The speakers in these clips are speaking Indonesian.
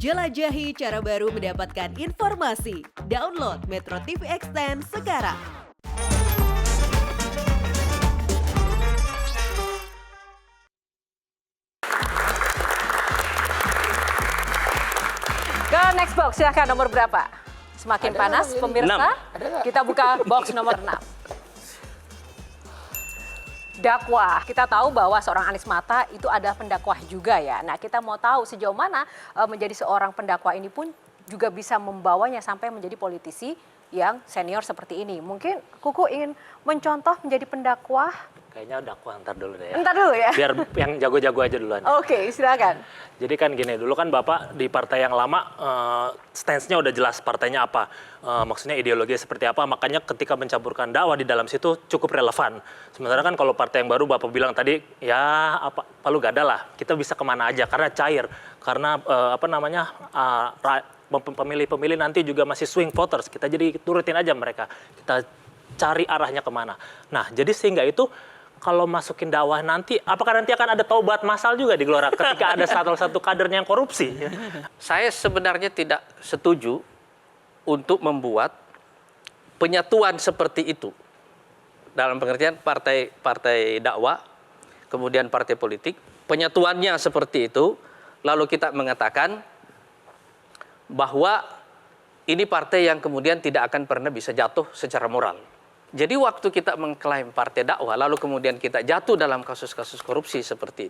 Jelajahi cara baru mendapatkan informasi. Download Metro TV Extend sekarang. Ke next box, silahkan nomor berapa? Semakin panas, pemirsa. Kita buka box nomor 6. Dakwah. Kita tahu bahwa seorang Anies Mata itu adalah pendakwah juga ya. Nah, kita mau tahu sejauh mana menjadi seorang pendakwah ini pun juga bisa membawanya sampai menjadi politisi yang senior seperti ini. Mungkin Kuku ingin mencontoh menjadi pendakwah. Kayaknya dakwah ntar dulu deh ya. Ntar dulu ya. Biar yang jago-jago aja duluan. Oke, silakan. Jadi kan gini, dulu kan Bapak di partai yang lama stance-nya udah jelas partainya apa. Maksudnya ideologi seperti apa, makanya ketika mencampurkan dakwah di dalam situ cukup relevan. Sementara kan kalau partai yang baru Bapak bilang tadi, ya apa palu gada lah, kita bisa kemana aja karena cair. Karena pemilih-pemilih nanti juga masih swing voters, kita jadi turutin aja mereka. Kita cari arahnya kemana. Nah, jadi sehingga itu kalau masukin dakwah nanti, apakah nanti akan ada taubat massal juga di Gelora ketika ada satu kadernya yang korupsi? Saya sebenarnya tidak setuju untuk membuat penyatuan seperti itu. Dalam pengertian partai dakwah, kemudian partai politik, penyatuannya seperti itu, lalu kita mengatakan bahwa ini partai yang kemudian tidak akan pernah bisa jatuh secara moral. Jadi waktu kita mengklaim partai dakwah, lalu kemudian kita jatuh dalam kasus-kasus korupsi seperti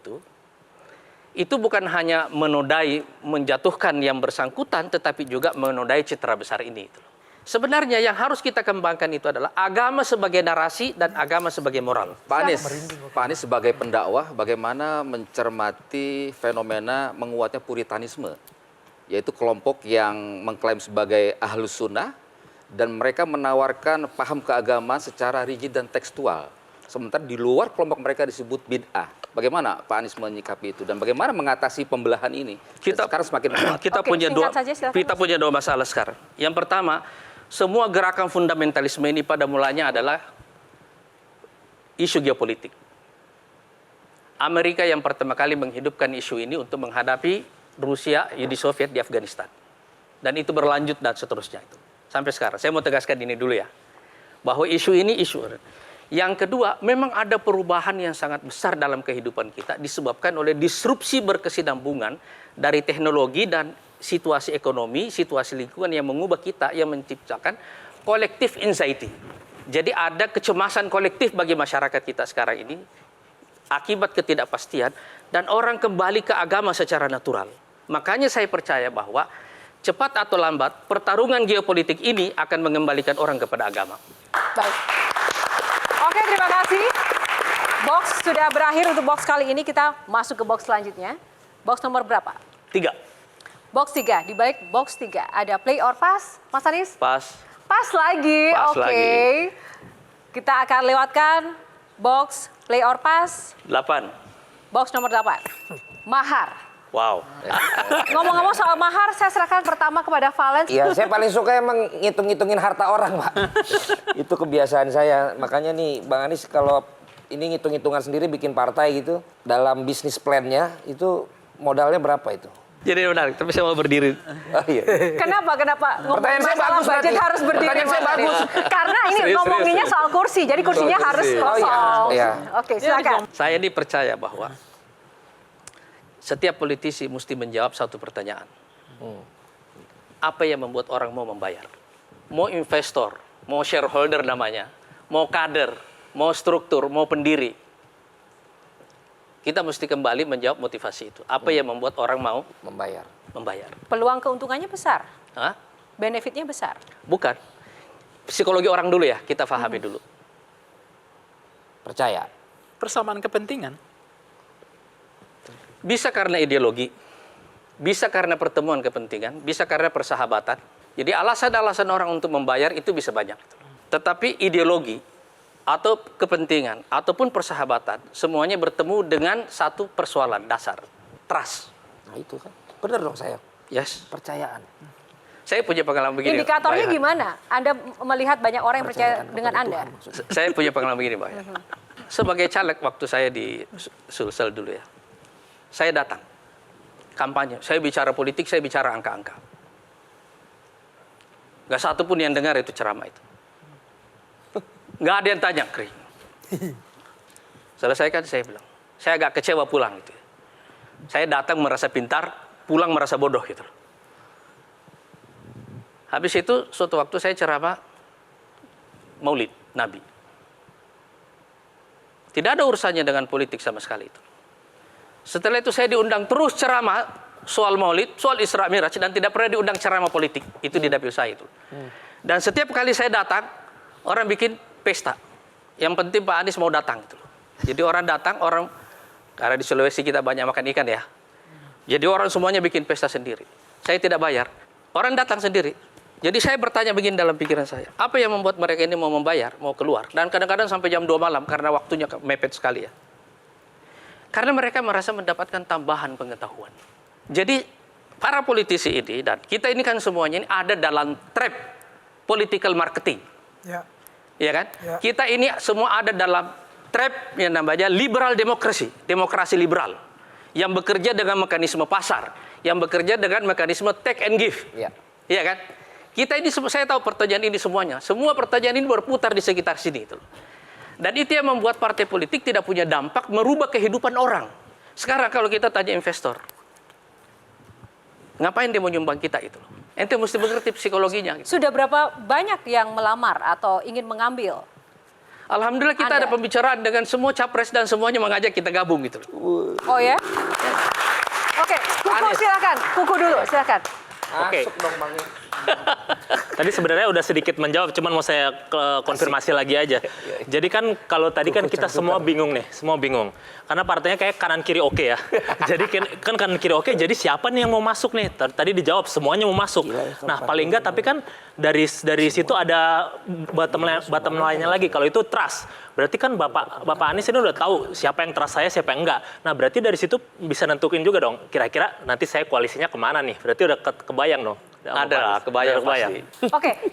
itu bukan hanya menodai, menjatuhkan yang bersangkutan, tetapi juga menodai citra besar ini. Sebenarnya yang harus kita kembangkan itu adalah agama sebagai narasi dan agama sebagai moral. Pak Anies sebagai pendakwah, bagaimana mencermati fenomena menguatnya puritanisme, yaitu kelompok yang mengklaim sebagai ahlus sunnah, dan mereka menawarkan paham keagamaan secara rigid dan tekstual. Sementara di luar kelompok mereka disebut bid'ah. Bagaimana Pak Anies menyikapi itu dan bagaimana mengatasi pembelahan ini? Sekarang semakin kita punya dua masalah sekarang. Yang pertama, semua gerakan fundamentalisme ini pada mulanya adalah isu geopolitik. Amerika yang pertama kali menghidupkan isu ini untuk menghadapi Rusia, Uni Soviet di Afghanistan. Dan itu berlanjut dan seterusnya itu. Sampai sekarang, saya mau tegaskan ini dulu ya, bahwa isu ini isu. Yang kedua, memang ada perubahan yang sangat besar dalam kehidupan kita disebabkan oleh disrupsi berkesinambungan dari teknologi dan situasi ekonomi, situasi lingkungan yang mengubah kita, yang menciptakan collective anxiety. Jadi ada kecemasan kolektif bagi masyarakat kita sekarang ini akibat ketidakpastian dan orang kembali ke agama secara natural. Makanya saya percaya bahwa cepat atau lambat, pertarungan geopolitik ini akan mengembalikan orang kepada agama. Baik. Oke, terima kasih. Box sudah berakhir untuk box kali ini. Kita masuk ke box selanjutnya. Box nomor berapa? 3. Box 3. Di balik box 3 ada play or pass, Mas Anies? Pas. Pas lagi. Pas Oke. lagi. Kita akan lewatkan box play or pass. 8. Box nomor 8. Mahar. Wow. Ngomong-ngomong soal mahar, saya serahkan pertama kepada Valen. Iya, saya paling suka emang ngitung-ngitungin harta orang, Pak. Itu kebiasaan saya. Makanya nih, Bang Anies kalau ini ngitung-hitungan sendiri bikin partai gitu, dalam bisnis plan-nya itu modalnya berapa itu? Jadi menarik, tapi saya mau berdiri. Oh, iya. Kenapa? Pertanyaan saya bagus budget berarti. harus berdiri. Pertanyaan saya bagus. Karena ini ngomonginnya soal kursi, jadi kursinya harus kosong. Iya. Oke, silakan. Saya ini percaya bahwa setiap politisi mesti menjawab satu pertanyaan. Apa yang membuat orang mau membayar? Mau investor, mau shareholder namanya, mau kader, mau struktur, mau pendiri. Kita mesti kembali menjawab motivasi itu. Apa yang membuat orang mau membayar? Peluang keuntungannya besar. Hah? Benefitnya besar. Bukan. Psikologi orang dulu ya, kita pahami dulu. Percaya. Persamaan kepentingan. Bisa karena ideologi, bisa karena pertemuan kepentingan, bisa karena persahabatan. Jadi alasan-alasan orang untuk membayar itu bisa banyak. Tetapi ideologi atau kepentingan ataupun persahabatan semuanya bertemu dengan satu persoalan dasar, trust. Nah itu kan, benar dong saya. Yes. Percayaan. Saya punya pengalaman begini. Indikatornya Mbak Ilhan. gimana? Anda melihat banyak orang yang percaya dengan Anda? Saya punya pengalaman begini, Mbak Ilhan. Sebagai caleg waktu saya di Sulsel dulu ya, saya datang kampanye. Saya bicara politik, saya bicara angka-angka. Nggak satu pun yang dengar itu ceramah itu. Nggak ada yang tanya, kering. Selesaikan, saya bilang. Saya agak kecewa pulang gitu. Saya datang merasa pintar, pulang merasa bodoh gitu. Habis itu suatu waktu saya ceramah Maulid Nabi. Tidak ada urusannya dengan politik sama sekali itu. Setelah itu saya diundang terus ceramah soal Maulid, soal Isra Miraj, dan tidak pernah diundang ceramah politik. Itu di dapil saya itu. Dan setiap kali saya datang, orang bikin pesta. Yang penting Pak Anies mau datang gitu. Jadi orang datang, karena di Sulawesi kita banyak makan ikan ya. Jadi orang semuanya bikin pesta sendiri. Saya tidak bayar. Orang datang sendiri. Jadi saya bertanya begini dalam pikiran saya. Apa yang membuat mereka ini mau membayar, mau keluar. Dan kadang-kadang sampai jam 2 malam karena waktunya mepet sekali ya. Karena mereka merasa mendapatkan tambahan pengetahuan. Jadi para politisi ini dan kita ini kan semuanya ini ada dalam trap political marketing. Ya. Iya kan? Ya. Kita ini semua ada dalam trap yang namanya liberal demokrasi, demokrasi liberal, yang bekerja dengan mekanisme pasar, yang bekerja dengan mekanisme take and give. Ya. Iya kan? Kita ini, saya tahu pertanyaan ini semuanya. Semua pertanyaan ini berputar di sekitar sini. Itu. Dan itu yang membuat partai politik tidak punya dampak merubah kehidupan orang. Sekarang kalau kita tanya investor, ngapain dia mau nyumbang kita itu? Ente mesti mengerti psikologinya. Gitu. Sudah berapa banyak yang melamar atau ingin mengambil? Alhamdulillah kita ada pembicaraan dengan semua capres dan semuanya mengajak kita gabung gitu. Oh ya? Oke, Kuku silakan. Kuku dulu, silakan. Oke. Masuk dong Bang. Tadi sebenarnya udah sedikit menjawab, cuman mau saya konfirmasi lagi aja. Jadi kan kalau tadi kan kita semua bingung nih, semua bingung. Karena partainya kayak kanan kiri oke ya. Jadi kan kanan kiri oke, jadi siapa nih yang mau masuk nih? Tadi dijawab semuanya mau masuk. Nah paling enggak, tapi kan dari situ ada bottom line-nya lagi. Kalau itu trust, berarti kan Bapak Anies ini udah tahu siapa yang trust saya, siapa yang enggak. Nah berarti dari situ bisa nentuin juga dong. Kira-kira nanti saya koalisinya kemana nih? Berarti udah kebayang dong. Ada, kebayang pasti. Oke,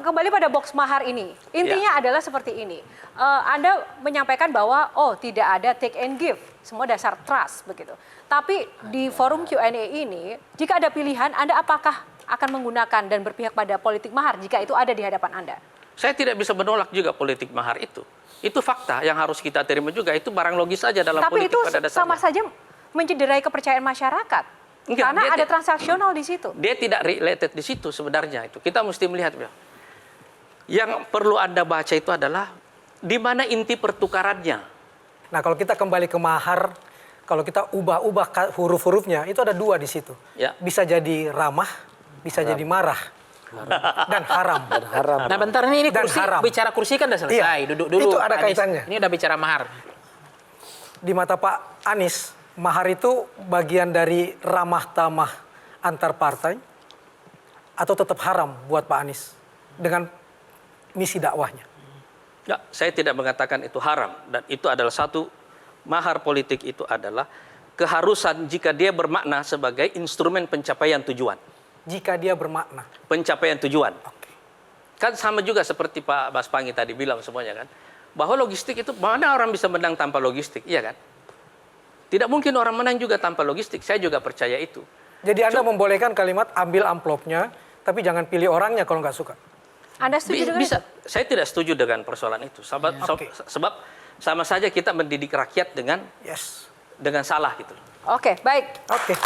kembali pada box mahar ini. Intinya adalah seperti ini. Anda menyampaikan bahwa tidak ada take and give, semua dasar trust begitu. Tapi di forum Q&A ini, jika ada pilihan, Anda apakah akan menggunakan dan berpihak pada politik mahar jika itu ada di hadapan Anda? Saya tidak bisa menolak juga politik mahar itu. Itu fakta yang harus kita terima juga. Itu barang logis saja dalam Tapi politik pada dasarnya. Tapi itu sama saja mencederai kepercayaan masyarakat. Enggak, karena ada transaksional di situ. Dia tidak related di situ sebenarnya itu. Kita mesti melihat. Yang perlu Anda baca itu adalah di mana inti pertukarannya. Nah kalau kita kembali ke mahar, kalau kita ubah-ubah huruf-hurufnya, itu ada 2 di situ. Ya. Bisa jadi ramah, bisa jadi marah. Dan haram. Nah bentar ini Dan kursi, haram. bicara kursi kan udah selesai. Iya, Duduk dulu. itu ada Pak Anies. kaitannya. Ini udah bicara mahar. Di mata Pak Anies, mahar itu bagian dari ramah tamah antar partai atau tetap haram buat Pak Anies dengan misi dakwahnya? Ya, saya tidak mengatakan itu haram. Dan itu adalah satu, mahar politik itu adalah keharusan jika dia bermakna sebagai instrumen pencapaian tujuan. Jika dia bermakna. Pencapaian tujuan. Kan sama juga seperti Pak Baspangi tadi bilang semuanya kan. Bahwa logistik itu, mana orang bisa menang tanpa logistik, iya kan? Tidak mungkin orang menang juga tanpa logistik, saya juga percaya itu. Jadi Anda membolehkan kalimat ambil amplopnya, tapi jangan pilih orangnya kalau nggak suka. Anda setuju dengan Bisa, itu? saya tidak setuju dengan persoalan itu. Sebab sama saja kita mendidik rakyat dengan salah gitu. Oke, baik. Oke.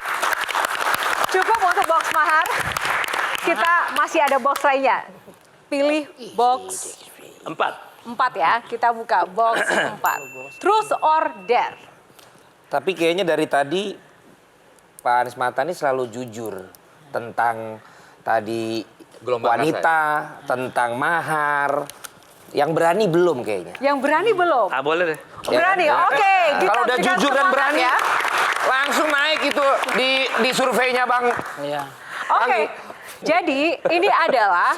Cukup untuk box mahar. Kita masih ada box lainnya. Pilih box 4. 4 ya. Kita buka box 4. Truth or dare? Tapi kayaknya dari tadi Pak Anies Mata ini selalu jujur tentang tadi Gelombang wanita, tentang mahar. Yang berani belum kayaknya. Yang berani belum? Boleh deh. Berani, Ya. oke. Kalau udah Kita jujur dan semangat berani, ya. langsung naik itu di surveinya Bang. Iya. Oke, jadi ini adalah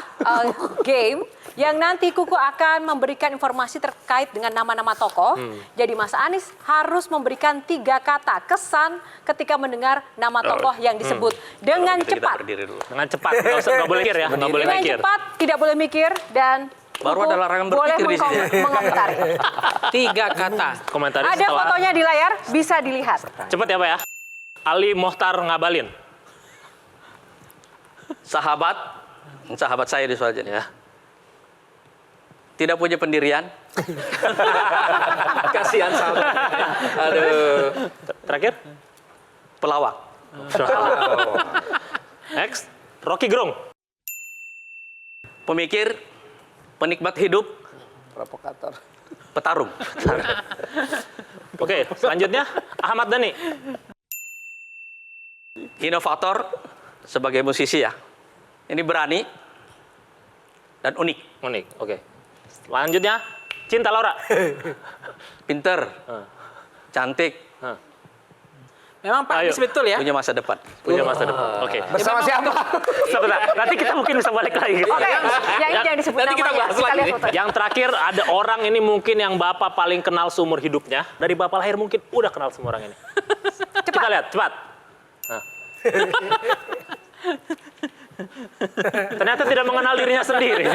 game yang nanti Kuku akan memberikan informasi terkait dengan nama-nama tokoh. Jadi Mas Anies harus memberikan 3 kata kesan ketika mendengar nama tokoh yang disebut dengan Kita cepat. berdiri dulu. Dengan cepat, nggak boleh mikir ya, nggak boleh Dengan mikir. cepat, tidak boleh mikir dan Baru Kuku ada larangan boleh berpikir di sini. mengomentari. 3 kata. Komentari Ada setelah. fotonya di layar, bisa dilihat. Cepet ya Pak ya. Ali Mohtar Ngabalin. Sahabat saya di Suarjan ya. Tidak punya pendirian. Kasihan sahabat. Aduh. Terakhir? Pelawak. Next, Rocky Gerung. Pemikir, penikmat hidup, Provokator. petarung. Oke, selanjutnya Ahmad Dhani. Inovator sebagai musisi ya. Ini berani dan unik. Unik, oke. Selanjutnya Cinta Laura. Pinter, cantik, Memang Pak Anies betul ya. punya masa depan. Punya masa depan. Oke. Bersama siapa? Sebentar, nanti kita mungkin bisa balik lagi. Oke, yang ini jangan disebut Nanti kita namanya. bahas Kita lagi. lihat foto. Yang terakhir ada orang ini mungkin yang Bapak paling kenal seumur hidupnya. Dari Bapak lahir mungkin udah kenal semua orang ini. Kita lihat, cepat. Nah. Ternyata tidak mengenal dirinya sendiri.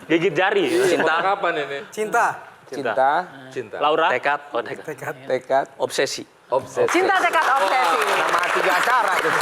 Gigit jari. Cinta, Kapan ini? Cinta, Cinta, Laura. tekad, tekad. tekad, obsesi. Obsesi. Cinta, tekad, obsesi. nama 3 acara tuh.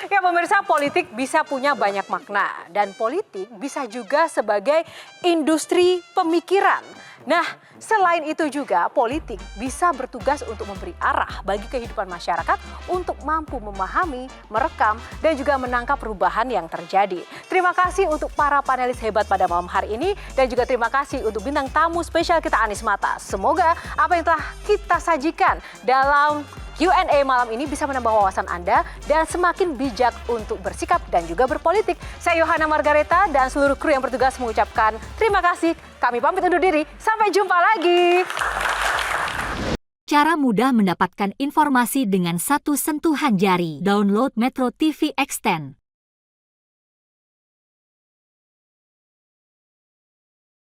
Ya pemirsa, politik bisa punya banyak makna dan politik bisa juga sebagai industri pemikiran. Nah, selain itu juga politik bisa bertugas untuk memberi arah bagi kehidupan masyarakat untuk mampu memahami, merekam, dan juga menangkap perubahan yang terjadi. Terima kasih untuk para panelis hebat pada malam hari ini dan juga terima kasih untuk bintang tamu spesial kita Anies Mata. Semoga apa yang telah kita sajikan dalam Q&A malam ini bisa menambah wawasan Anda dan semakin bijak untuk bersikap dan juga berpolitik. Saya Yohana Margareta dan seluruh kru yang bertugas mengucapkan terima kasih. Kami pamit undur diri. Sampai jumpa lagi. Cara mudah mendapatkan informasi dengan satu sentuhan jari. Download Metro TV Extend.